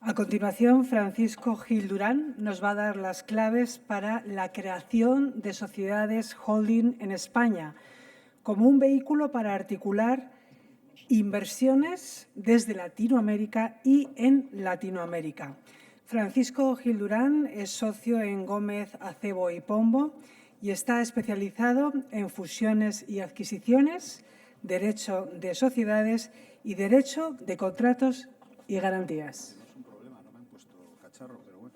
A continuación, Francisco Gil Durán nos va a dar las claves para la creación de sociedades holding en España, como un vehículo para articular inversiones desde Latinoamérica y en Latinoamérica. Francisco Gil Durán es socio en Gómez, Acebo y Pombo y está especializado en fusiones y adquisiciones, derecho de sociedades y derecho de contratos y garantías. No es un problema, no me han puesto cacharro, pero bueno.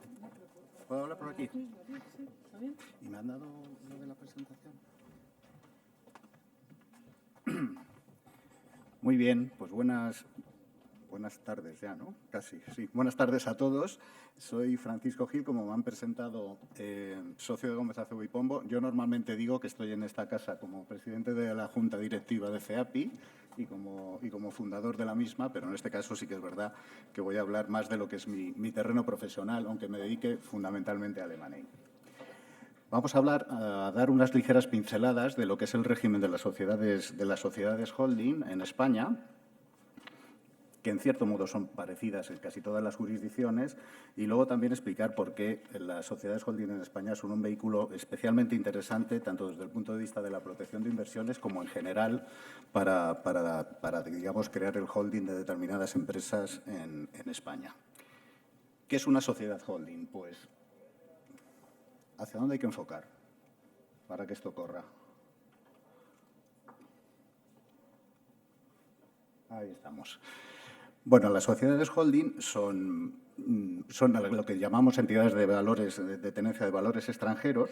¿Puedo hablar por aquí? ¿Y me han dado lo de la presentación? Muy bien, pues buenas tardes ya, ¿no? Casi, sí. Buenas tardes a todos. Soy Francisco Gil, como me han presentado, socio de Gómez, Acebo y Pombo. Yo normalmente digo que estoy en esta casa como presidente de la Junta Directiva de FEAPI y como fundador de la misma, pero en este caso sí que es verdad que voy a hablar más de lo que es mi terreno profesional, aunque me dedique fundamentalmente al M&A. Vamos a dar unas ligeras pinceladas de lo que es el régimen de las sociedades holding en España, que en cierto modo son parecidas en casi todas las jurisdicciones, y luego también explicar por qué las sociedades holding en España son un vehículo especialmente interesante, tanto desde el punto de vista de la protección de inversiones como en general para digamos, crear el holding de determinadas empresas en España. ¿Qué es una sociedad holding? Pues, ¿hacia dónde hay que enfocar para que esto corra? Ahí estamos. Bueno, las sociedades holding son lo que llamamos entidades de valores, de tenencia de valores extranjeros,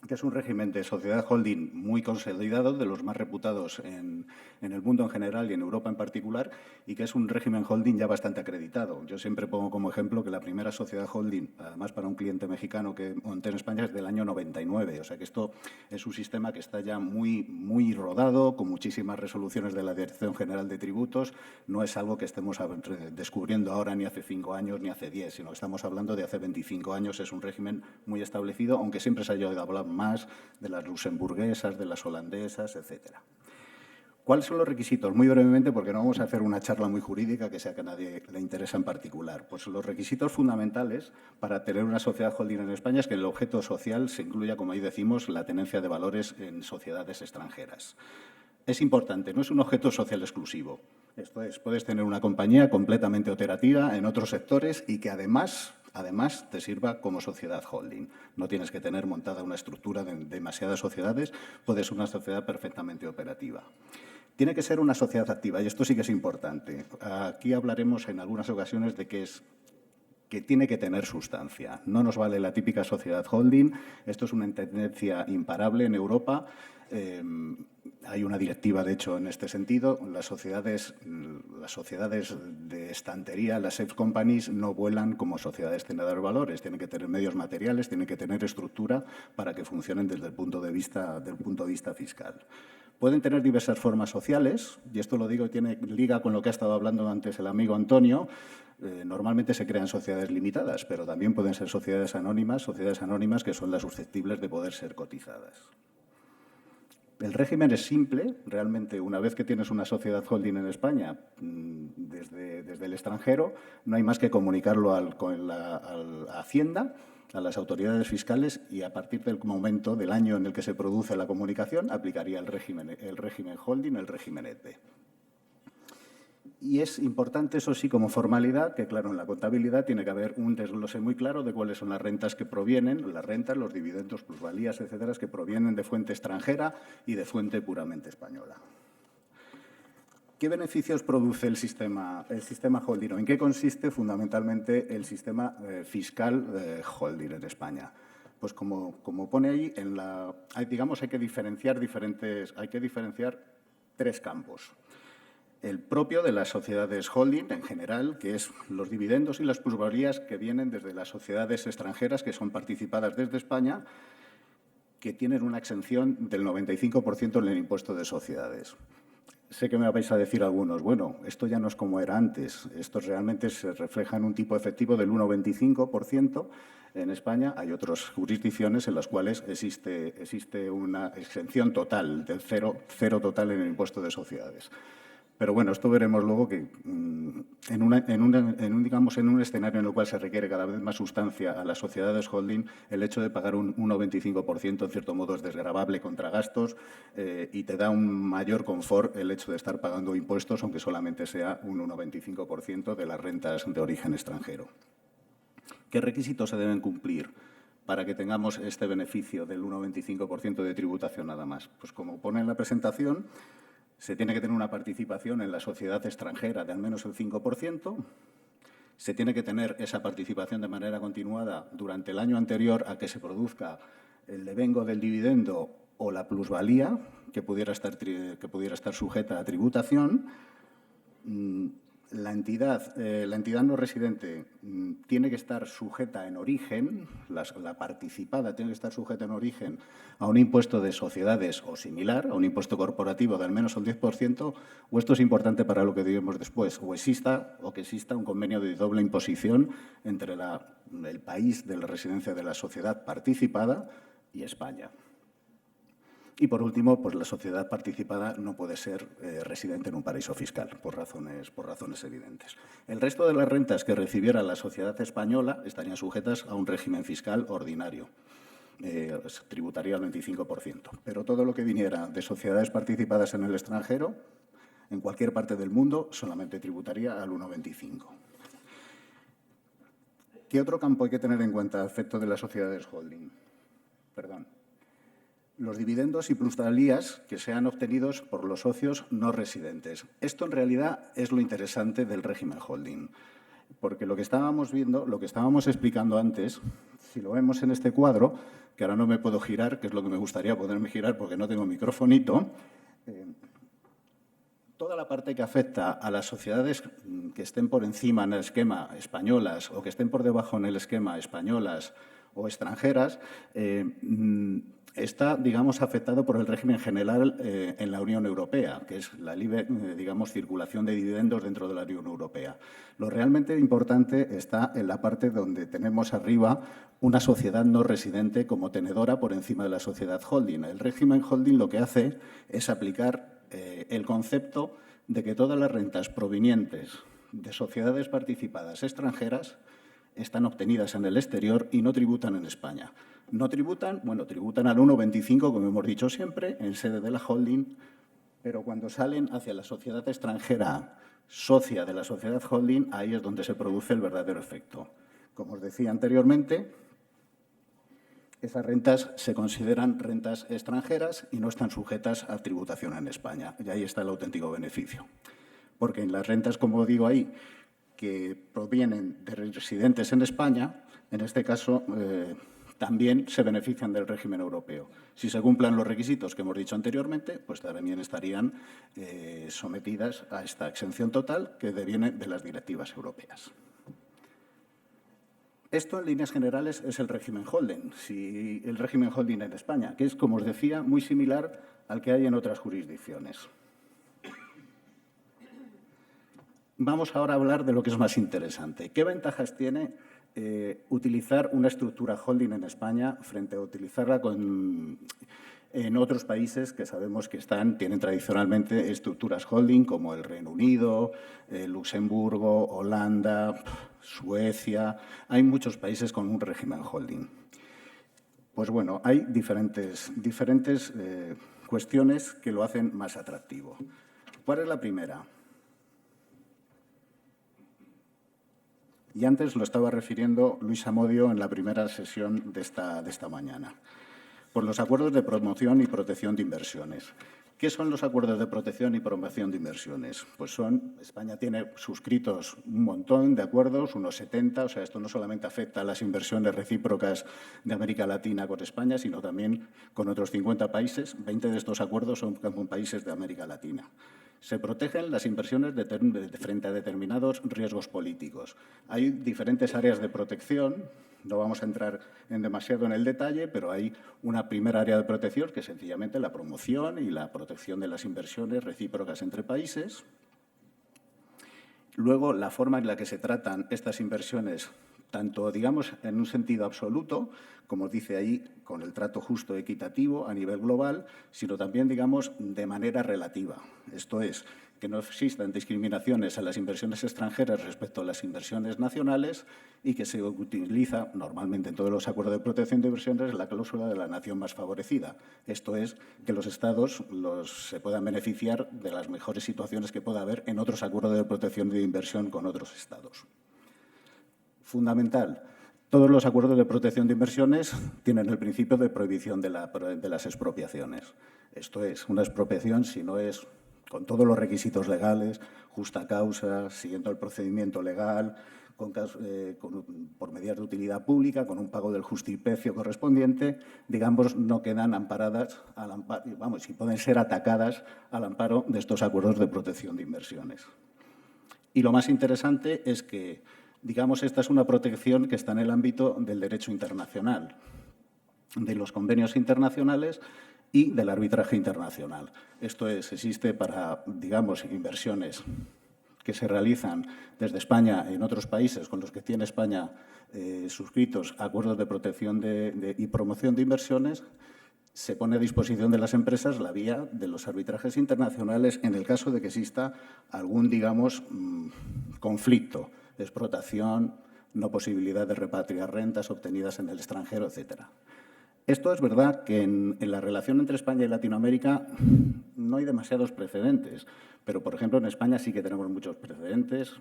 que es un régimen de sociedad holding muy consolidado, de los más reputados en el mundo en general y en Europa en particular, y que es un régimen holding ya bastante acreditado. Yo siempre pongo como ejemplo que la primera sociedad holding, además para un cliente mexicano que monté en España, es del año 99. O sea que esto es un sistema que está ya muy rodado, con muchísimas resoluciones de la Dirección General de Tributos. No es algo que estemos descubriendo ahora ni hace 5 años ni hace 10, sino que estamos hablando de hace 25 años. Es un régimen muy establecido, aunque siempre se haya oído hablar más de las luxemburguesas, de las holandesas, etcétera. ¿Cuáles son los requisitos? Muy brevemente, porque no vamos a hacer una charla muy jurídica que sea que a nadie le interesa en particular. Pues los requisitos fundamentales para tener una sociedad holding en España es que el objeto social se incluya, como ahí decimos, la tenencia de valores en sociedades extranjeras. Es importante, no es un objeto social exclusivo. Esto es, puedes tener una compañía completamente operativa en otros sectores y que además te sirva como sociedad holding. No tienes que tener montada una estructura de demasiadas sociedades, puede ser una sociedad perfectamente operativa. Tiene que ser una sociedad activa, y esto sí que es importante. Aquí hablaremos en algunas ocasiones de que tiene que tener sustancia. No nos vale la típica sociedad holding. Esto es una tendencia imparable en Europa. Hay una directiva, de hecho, en este sentido. Las sociedades de estantería, las safe companies, no vuelan como sociedades tenedoras de valores. Tienen que tener medios materiales, tienen que tener estructura para que funcionen desde el punto de vista fiscal. Pueden tener diversas formas sociales, y esto lo digo, liga con lo que ha estado hablando antes el amigo Antonio. Normalmente se crean sociedades limitadas, pero también pueden ser sociedades anónimas que son las susceptibles de poder ser cotizadas. El régimen es simple, realmente una vez que tienes una sociedad holding en España, desde el extranjero, no hay más que comunicarlo a Hacienda, a las autoridades fiscales, y a partir del momento del año en el que se produce la comunicación, aplicaría el régimen holding, el régimen EDB. Y es importante, eso sí, como formalidad, que claro, en la contabilidad tiene que haber un desglose muy claro de cuáles son las rentas que provienen, las rentas, los dividendos, plusvalías, etcétera, que provienen de fuente extranjera y de fuente puramente española. ¿Qué beneficios produce el sistema holding? ¿En qué consiste fundamentalmente el sistema fiscal holding en España? Pues como pone ahí, hay que diferenciar tres campos. El propio de las sociedades holding en general, que es los dividendos y las plusvalías que vienen desde las sociedades extranjeras que son participadas desde España, que tienen una exención del 95% en el impuesto de sociedades. Sé que me vais a decir algunos, bueno, esto ya no es como era antes, esto realmente se refleja en un tipo efectivo del 1,25% en España. Hay otras jurisdicciones en las cuales existe una exención total, del cero total en el impuesto de sociedades. Pero bueno, esto veremos luego que en un escenario en el cual se requiere cada vez más sustancia a las sociedades holding, el hecho de pagar un 1,25% en cierto modo es desgravable contra gastos y te da un mayor confort el hecho de estar pagando impuestos, aunque solamente sea un 1,25% de las rentas de origen extranjero. ¿Qué requisitos se deben cumplir para que tengamos este beneficio del 1,25% de tributación nada más? Pues como pone en la presentación, se tiene que tener una participación en la sociedad extranjera de al menos el 5%. Se tiene que tener esa participación de manera continuada durante el año anterior a que se produzca el devengo del dividendo o la plusvalía que pudiera estar sujeta a tributación. La entidad no residente tiene que estar sujeta en origen, la participada tiene que estar sujeta en origen a un impuesto de sociedades o similar, a un impuesto corporativo de al menos el 10%, o esto es importante para lo que diremos después, o que exista un convenio de doble imposición entre el país de la residencia de la sociedad participada y España. Y, por último, pues la sociedad participada no puede ser residente en un paraíso fiscal, por razones evidentes. El resto de las rentas que recibiera la sociedad española estarían sujetas a un régimen fiscal ordinario. Tributaría al 25%. Pero todo lo que viniera de sociedades participadas en el extranjero, en cualquier parte del mundo, solamente tributaría al 1,25%. ¿Qué otro campo hay que tener en cuenta a efecto de las sociedades holding? Los dividendos y plusvalías que sean obtenidos por los socios no residentes. Esto, en realidad, es lo interesante del régimen holding, porque lo que estábamos viendo, lo que estábamos explicando antes, si lo vemos en este cuadro, que ahora no me puedo girar, que es lo que me gustaría poderme girar porque no tengo microfonito, toda la parte que afecta a las sociedades que estén por encima en el esquema españolas o que estén por debajo en el esquema españolas o extranjeras, está, digamos, afectado por el régimen general en la Unión Europea, que es la libre, circulación de dividendos dentro de la Unión Europea. Lo realmente importante está en la parte donde tenemos arriba una sociedad no residente como tenedora por encima de la sociedad holding. El régimen holding lo que hace es aplicar el concepto de que todas las rentas provenientes de sociedades participadas extranjeras están obtenidas en el exterior y no tributan en España. No tributan, tributan al 1,25, como hemos dicho siempre, en sede de la holding, pero cuando salen hacia la sociedad extranjera socia de la sociedad holding, ahí es donde se produce el verdadero efecto. Como os decía anteriormente, esas rentas se consideran rentas extranjeras y no están sujetas a tributación en España. Y ahí está el auténtico beneficio. Porque en las rentas, como digo ahí, que provienen de residentes en España, en este caso también se benefician del régimen europeo. Si se cumplan los requisitos que hemos dicho anteriormente, pues también estarían sometidas a esta exención total que deviene de las directivas europeas. Esto, en líneas generales, es el régimen holding, el régimen holding en España, que es, como os decía, muy similar al que hay en otras jurisdicciones. Vamos ahora a hablar de lo que es más interesante. ¿Qué ventajas tiene utilizar una estructura holding en España frente a utilizarla en otros países que sabemos que tienen tradicionalmente estructuras holding, como el Reino Unido, Luxemburgo, Holanda, Suecia? Hay muchos países con un régimen holding. Pues bueno, hay diferentes cuestiones que lo hacen más atractivo. ¿Cuál es la primera? Y antes lo estaba refiriendo Luis Amodio en la primera sesión de esta mañana. Por los acuerdos de promoción y protección de inversiones. ¿Qué son los acuerdos de protección y promoción de inversiones? Pues España tiene suscritos un montón de acuerdos, unos 70, o sea, esto no solamente afecta a las inversiones recíprocas de América Latina con España, sino también con otros 50 países. 20 de estos acuerdos son con países de América Latina. Se protegen las inversiones frente a determinados riesgos políticos. Hay diferentes áreas de protección. No vamos a entrar demasiado en el detalle, pero hay una primera área de protección que es sencillamente la promoción y la protección de las inversiones recíprocas entre países. Luego, la forma en la que se tratan estas inversiones, tanto, digamos, en un sentido absoluto, como dice ahí, con el trato justo equitativo a nivel global, sino también, digamos, de manera relativa. Esto es, que no existan discriminaciones a las inversiones extranjeras respecto a las inversiones nacionales y que se utiliza normalmente en todos los acuerdos de protección de inversiones la cláusula de la nación más favorecida. Esto es, que los Estados se puedan beneficiar de las mejores situaciones que pueda haber en otros acuerdos de protección de inversión con otros Estados. Fundamental. Todos los acuerdos de protección de inversiones tienen el principio de prohibición de las expropiaciones. Esto es, una expropiación, si no es con todos los requisitos legales, justa causa, siguiendo el procedimiento legal, por medidas de utilidad pública, con un pago del justiprecio correspondiente, digamos, no quedan amparadas, y pueden ser atacadas al amparo de estos acuerdos de protección de inversiones. Y lo más interesante es que, digamos, esta es una protección que está en el ámbito del derecho internacional, de los convenios internacionales y del arbitraje internacional. Esto es, existe para, digamos, inversiones que se realizan desde España en otros países con los que tiene España suscritos acuerdos de protección y promoción de inversiones. Se pone a disposición de las empresas la vía de los arbitrajes internacionales en el caso de que exista algún, digamos, conflicto, explotación, no posibilidad de repatriar rentas obtenidas en el extranjero, etcétera. Esto es verdad que en la relación entre España y Latinoamérica no hay demasiados precedentes, pero, por ejemplo, en España sí que tenemos muchos precedentes.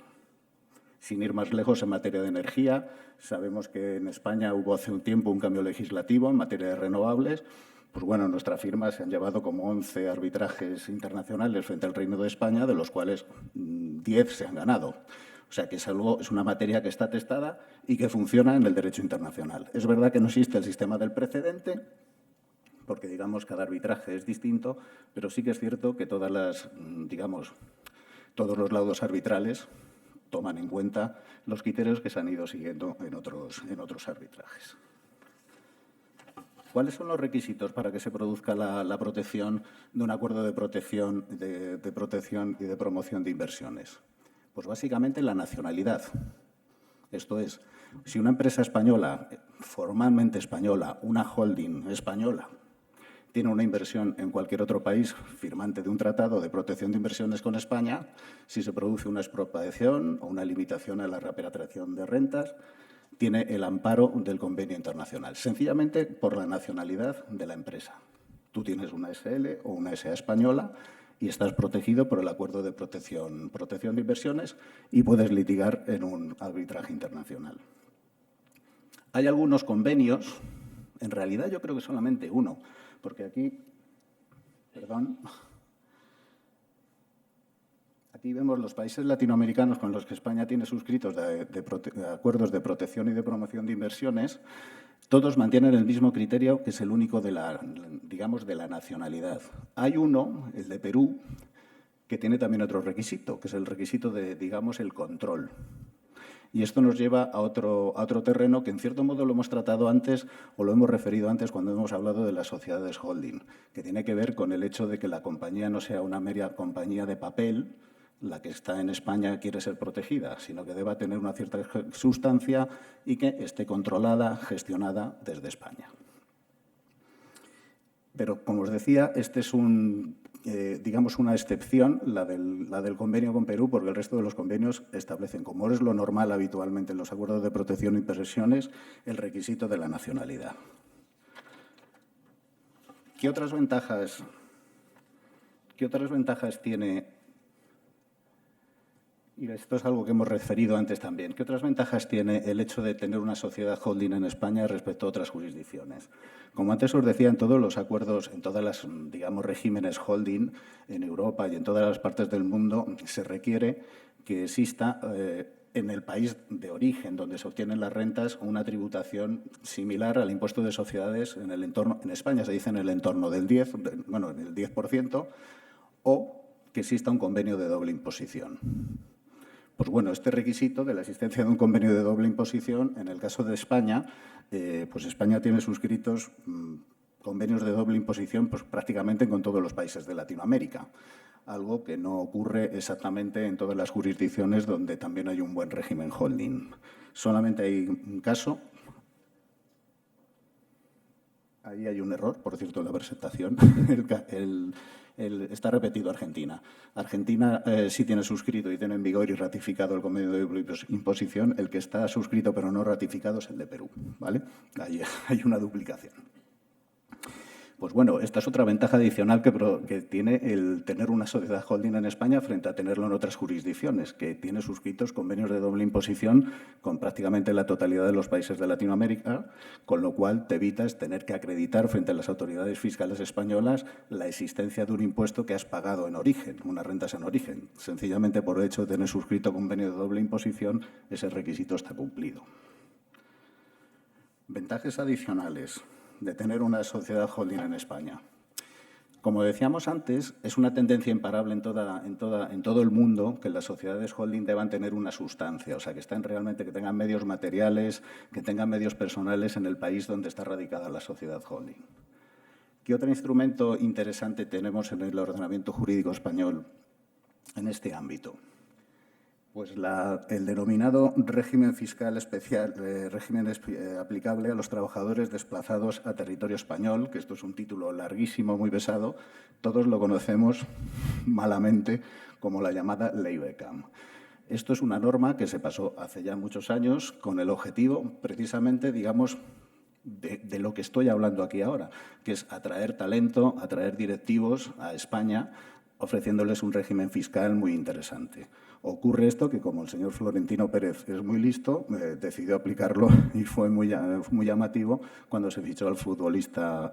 Sin ir más lejos en materia de energía, sabemos que en España hubo hace un tiempo un cambio legislativo en materia de renovables. Pues bueno, nuestra firma se han llevado como 11 arbitrajes internacionales frente al Reino de España, de los cuales 10 se han ganado. O sea, que es una materia que está testada y que funciona en el derecho internacional. Es verdad que no existe el sistema del precedente, porque, digamos, cada arbitraje es distinto, pero sí que es cierto que todos los laudos arbitrales toman en cuenta los criterios que se han ido siguiendo en otros arbitrajes. ¿Cuáles son los requisitos para que se produzca la protección de un acuerdo de protección y de promoción de inversiones? Pues básicamente la nacionalidad. Esto es, si una empresa española, formalmente española, una holding española, tiene una inversión en cualquier otro país firmante de un tratado de protección de inversiones con España, si se produce una expropiación o una limitación a la repatriación de rentas, tiene el amparo del convenio internacional, sencillamente por la nacionalidad de la empresa. Tú tienes una SL o una SA española y estás protegido por el acuerdo de protección de inversiones y puedes litigar en un arbitraje internacional. Hay algunos convenios, en realidad yo creo que solamente uno, porque aquí vemos los países latinoamericanos con los que España tiene suscritos acuerdos de protección y de promoción de inversiones. Todos mantienen el mismo criterio, que es el único de la nacionalidad. Hay uno, el de Perú, que tiene también otro requisito, que es el requisito de, digamos, el control. Y esto nos lleva a otro terreno que, en cierto modo, lo hemos tratado antes o lo hemos referido antes cuando hemos hablado de las sociedades holding, que tiene que ver con el hecho de que la compañía no sea una mera compañía de papel, la que está en España quiere ser protegida, sino que deba tener una cierta sustancia y que esté controlada, gestionada desde España. Pero, como os decía, este es una excepción, la del convenio con Perú, porque el resto de los convenios establecen, como es lo normal habitualmente en los acuerdos de protección e inversiones, el requisito de la nacionalidad. ¿Qué otras ventajas tiene? Y esto es algo que hemos referido antes también. ¿Qué otras ventajas tiene el hecho de tener una sociedad holding en España respecto a otras jurisdicciones? Como antes os decía, en todos los acuerdos, en todas las, digamos, regímenes holding en Europa y en todas las partes del mundo, se requiere que exista en el país de origen donde se obtienen las rentas una tributación similar al impuesto de sociedades en el entorno. En España se dice en el entorno del 10%, o que exista un convenio de doble imposición. Pues bueno, este requisito de la existencia de un convenio de doble imposición, en el caso de España, pues España tiene suscritos convenios de doble imposición pues prácticamente con todos los países de Latinoamérica, algo que no ocurre exactamente en todas las jurisdicciones donde también hay un buen régimen holding. Solamente hay un caso. Ahí hay un error, por cierto, en la presentación. Está repetido Argentina. Argentina sí tiene suscrito y tiene en vigor y ratificado el convenio de doble imposición. El que está suscrito pero no ratificado es el de Perú, ¿vale? Ahí hay una duplicación. Pues bueno, esta es otra ventaja adicional que tiene el tener una sociedad holding en España frente a tenerlo en otras jurisdicciones, que tiene suscritos convenios de doble imposición con prácticamente la totalidad de los países de Latinoamérica, con lo cual te evitas tener que acreditar frente a las autoridades fiscales españolas la existencia de un impuesto que has pagado en origen, unas rentas en origen. Sencillamente por el hecho de tener suscrito convenio de doble imposición, ese requisito está cumplido. Ventajas adicionales de tener una sociedad holding en España. Como decíamos antes, es una tendencia imparable en todo el mundo que las sociedades holding deban tener una sustancia, o sea, que tengan medios materiales, que tengan medios personales en el país donde está radicada la sociedad holding. ¿Qué otro instrumento interesante tenemos en el ordenamiento jurídico español en este ámbito? Pues el denominado régimen fiscal especial, aplicable a los trabajadores desplazados a territorio español, que esto es un título larguísimo, muy pesado, todos lo conocemos malamente como la llamada Ley Beckham. Esto es una norma que se pasó hace ya muchos años con el objetivo, precisamente, digamos, de lo que estoy hablando aquí ahora, que es atraer talento, atraer directivos a España, ofreciéndoles un régimen fiscal muy interesante. Ocurre esto que, como el señor Florentino Pérez es muy listo, decidió aplicarlo y fue muy llamativo cuando se fichó al futbolista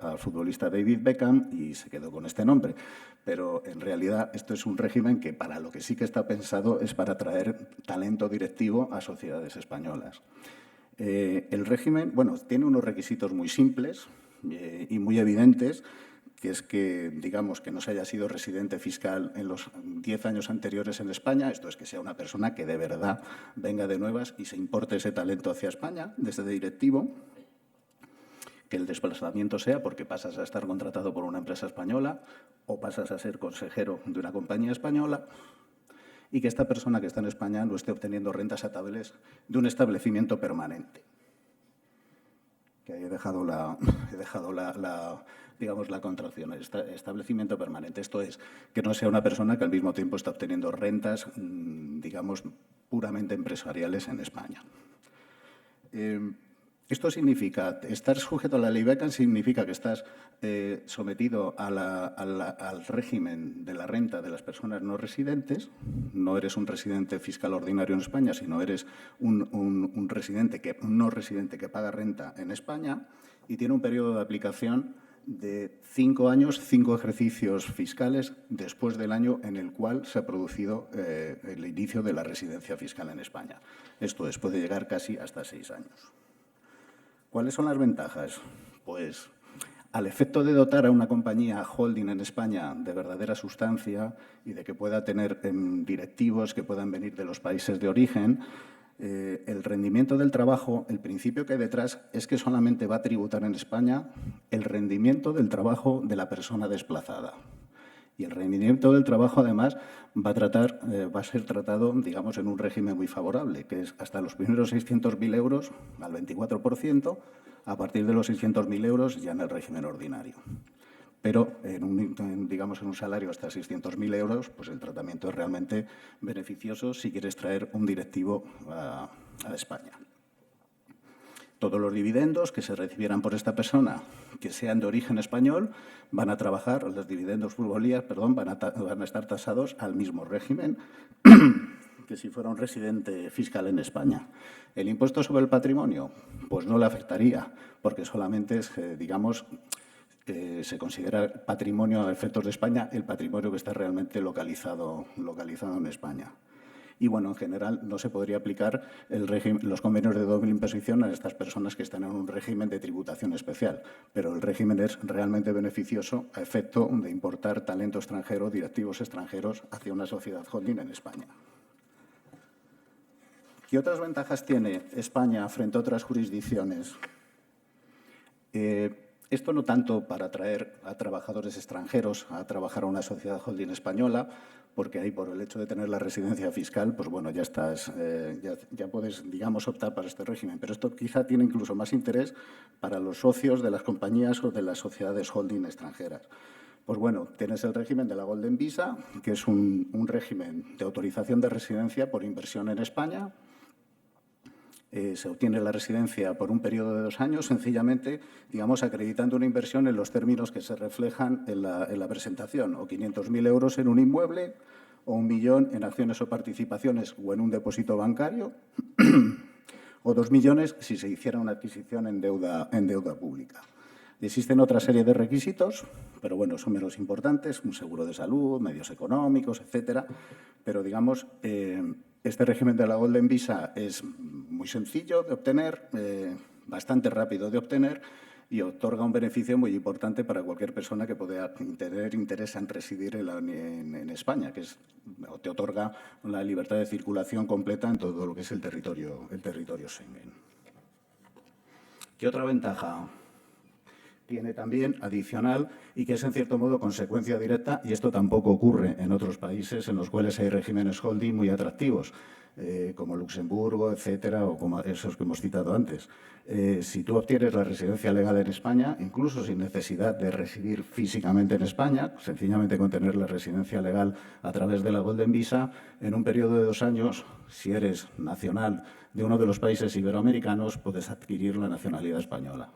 David Beckham y se quedó con este nombre. Pero, en realidad, esto es un régimen que, para lo que sí que está pensado, es para atraer talento directivo a sociedades españolas. El régimen, bueno, tiene unos requisitos muy simples y muy evidentes, que es que, digamos, que no se haya sido residente fiscal en los 10 años anteriores en España. Esto es que sea una persona que de verdad venga de nuevas y se importe ese talento hacia España, desde directivo, que el desplazamiento sea porque pasas a estar contratado por una empresa española o pasas a ser consejero de una compañía española, y que esta persona que está en España no esté obteniendo rentas estables de un establecimiento permanente. Que ahí he dejado digamos, la contracción, establecimiento permanente. Esto es, que no sea una persona que al mismo tiempo está obteniendo rentas, digamos, puramente empresariales en España. Esto significa, estar sujeto a la ley Beckham significa que estás sometido al régimen de la renta de las personas no residentes. No eres un residente fiscal ordinario en España, sino eres un no residente que paga renta en España, y tiene un periodo de aplicación de 5 años, 5 ejercicios fiscales después del año en el cual se ha producido el inicio de la residencia fiscal en España. Esto es, puede llegar casi hasta 6 años. ¿Cuáles son las ventajas? Pues, al efecto de dotar a una compañía holding en España de verdadera sustancia y de que pueda tener directivos que puedan venir de los países de origen, el rendimiento del trabajo, el principio que hay detrás es que solamente va a tributar en España el rendimiento del trabajo de la persona desplazada. Y el rendimiento del trabajo, además, va a ser tratado, digamos, en un régimen muy favorable, que es hasta los primeros 600.000 euros al 24%, a partir de los 600.000 euros ya en el régimen ordinario. Pero, digamos, en un salario hasta 600.000 euros, pues el tratamiento es realmente beneficioso si quieres traer un directivo a España. Todos los dividendos que se recibieran por esta persona, que sean de origen español, van a trabajar, los dividendos futbolías, perdón, van a estar tasados al mismo régimen que si fuera un residente fiscal en España. ¿El impuesto sobre el patrimonio? Pues no le afectaría, porque solamente es, digamos, se considera patrimonio a efectos de España el patrimonio que está realmente localizado en España. Y, bueno, en general no se podría aplicar los convenios de doble imposición a estas personas que están en un régimen de tributación especial, pero el régimen es realmente beneficioso a efecto de importar talento extranjero, directivos extranjeros, hacia una sociedad holding en España. ¿Qué otras ventajas tiene España frente a otras jurisdicciones? Esto no tanto para atraer a trabajadores extranjeros a trabajar a una sociedad holding española, porque ahí, por el hecho de tener la residencia fiscal, pues bueno, ya puedes, digamos, optar para este régimen. Pero esto quizá tiene incluso más interés para los socios de las compañías o de las sociedades holding extranjeras. Pues bueno, tienes el régimen de la Golden Visa, que es un régimen de autorización de residencia por inversión en España. Se obtiene la residencia por un periodo de 2 años, sencillamente, digamos, acreditando una inversión en los términos que se reflejan en la presentación, o 500.000 euros en un inmueble, o 1 millón en acciones o participaciones o en un depósito bancario, o 2 millones si se hiciera una adquisición en deuda pública. Existen otra serie de requisitos, pero bueno, son menos importantes, un seguro de salud, medios económicos, etcétera. Pero, digamos, este régimen de la Golden Visa es muy sencillo de obtener, bastante rápido de obtener y otorga un beneficio muy importante para cualquier persona que pueda tener interés en residir en España, que te otorga la libertad de circulación completa en todo lo que es el territorio Schengen. ¿Qué otra ventaja tiene también adicional y que es en cierto modo consecuencia directa, y esto tampoco ocurre en otros países en los cuales hay regímenes holding muy atractivos, como Luxemburgo, etcétera, o como esos que hemos citado antes? Si tú obtienes la residencia legal en España, incluso sin necesidad de residir físicamente en España, sencillamente con tener la residencia legal a través de la Golden Visa, en un periodo de 2 años, si eres nacional de uno de los países iberoamericanos, puedes adquirir la nacionalidad española.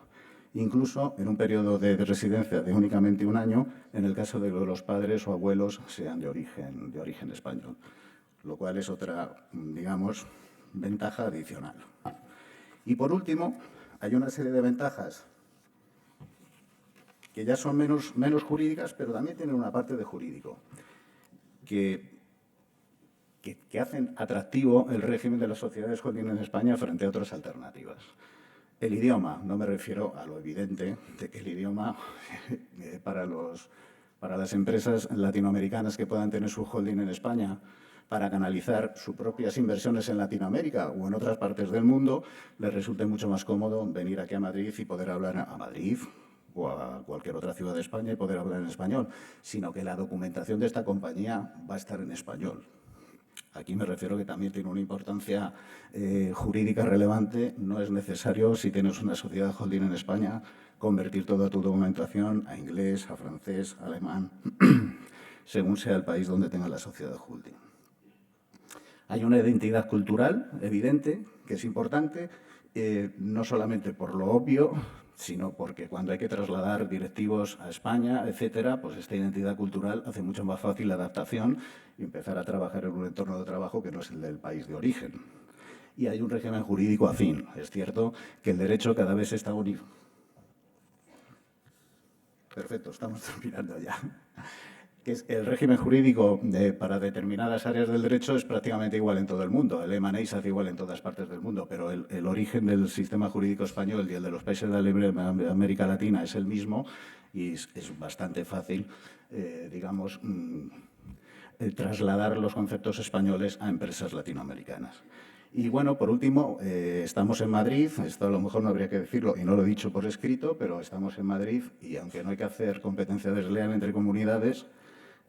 Incluso en un periodo de residencia de únicamente 1 año, en el caso de que los padres o abuelos sean de origen español, lo cual es otra, digamos, ventaja adicional. Y por último, hay una serie de ventajas que ya son menos jurídicas, pero también tienen una parte de jurídico, que hacen atractivo el régimen de las sociedades holding en España frente a otras alternativas. El idioma, no me refiero a lo evidente de que el idioma para las empresas latinoamericanas que puedan tener su holding en España para canalizar sus propias inversiones en Latinoamérica o en otras partes del mundo, les resulte mucho más cómodo venir aquí a Madrid y poder hablar a Madrid o a cualquier otra ciudad de España y poder hablar en español, sino que la documentación de esta compañía va a estar en español. Aquí me refiero que también tiene una importancia jurídica relevante. No es necesario, si tienes una sociedad holding en España, convertir toda tu documentación a inglés, a francés, a alemán, según sea el país donde tenga la sociedad holding. Hay una identidad cultural evidente, que es importante, no solamente por lo obvio, sino porque cuando hay que trasladar directivos a España, etcétera, pues esta identidad cultural hace mucho más fácil la adaptación y empezar a trabajar en un entorno de trabajo que no es el del país de origen. Y hay un régimen jurídico afín. Es cierto que el derecho cada vez está unido. Perfecto, estamos terminando ya. Que es el régimen jurídico para determinadas áreas del derecho es prácticamente igual en todo el mundo. El M&A se hace igual en todas partes del mundo, pero el origen del sistema jurídico español y el de los países de América Latina es el mismo y es bastante fácil, digamos, trasladar los conceptos españoles a empresas latinoamericanas. Y bueno, por último, estamos en Madrid, esto a lo mejor no habría que decirlo y no lo he dicho por escrito, pero estamos en Madrid y aunque no hay que hacer competencia desleal entre comunidades,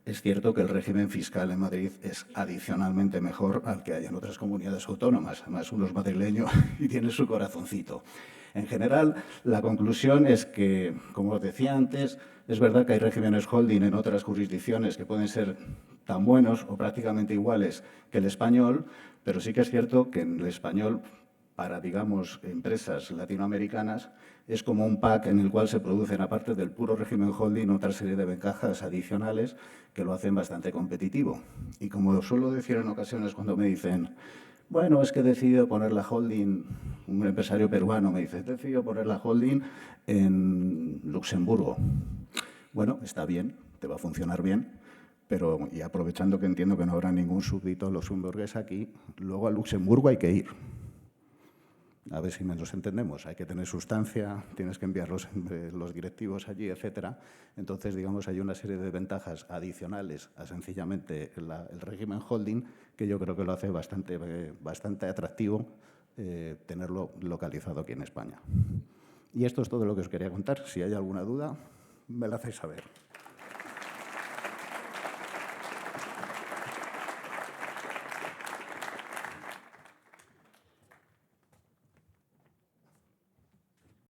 es cierto que el régimen fiscal en Madrid es adicionalmente mejor al que hay en otras comunidades autónomas. Además, uno es madrileño y tiene su corazoncito. En general, la conclusión es que, como os decía antes, es verdad que hay regímenes holding en otras jurisdicciones que pueden ser tan buenos o prácticamente iguales que el español, pero sí que es cierto que en el español, para, digamos, empresas latinoamericanas, es como un pack en el cual se producen, aparte del puro régimen holding, otra serie de ventajas adicionales que lo hacen bastante competitivo. Y como suelo decir en ocasiones cuando me dicen, bueno, es que he decidido poner la holding, un empresario peruano me dice, he decidido poner la holding en Luxemburgo. Bueno, está bien, te va a funcionar bien, pero y aprovechando que entiendo que no habrá ningún súbdito luxemburgués aquí, luego a Luxemburgo hay que ir. A ver si nos entendemos. Hay que tener sustancia, tienes que enviar los directivos allí, etcétera. Entonces, digamos, hay una serie de ventajas adicionales a sencillamente el régimen holding que yo creo que lo hace bastante atractivo tenerlo localizado aquí en España. Y esto es todo lo que os quería contar. Si hay alguna duda, me la hacéis saber.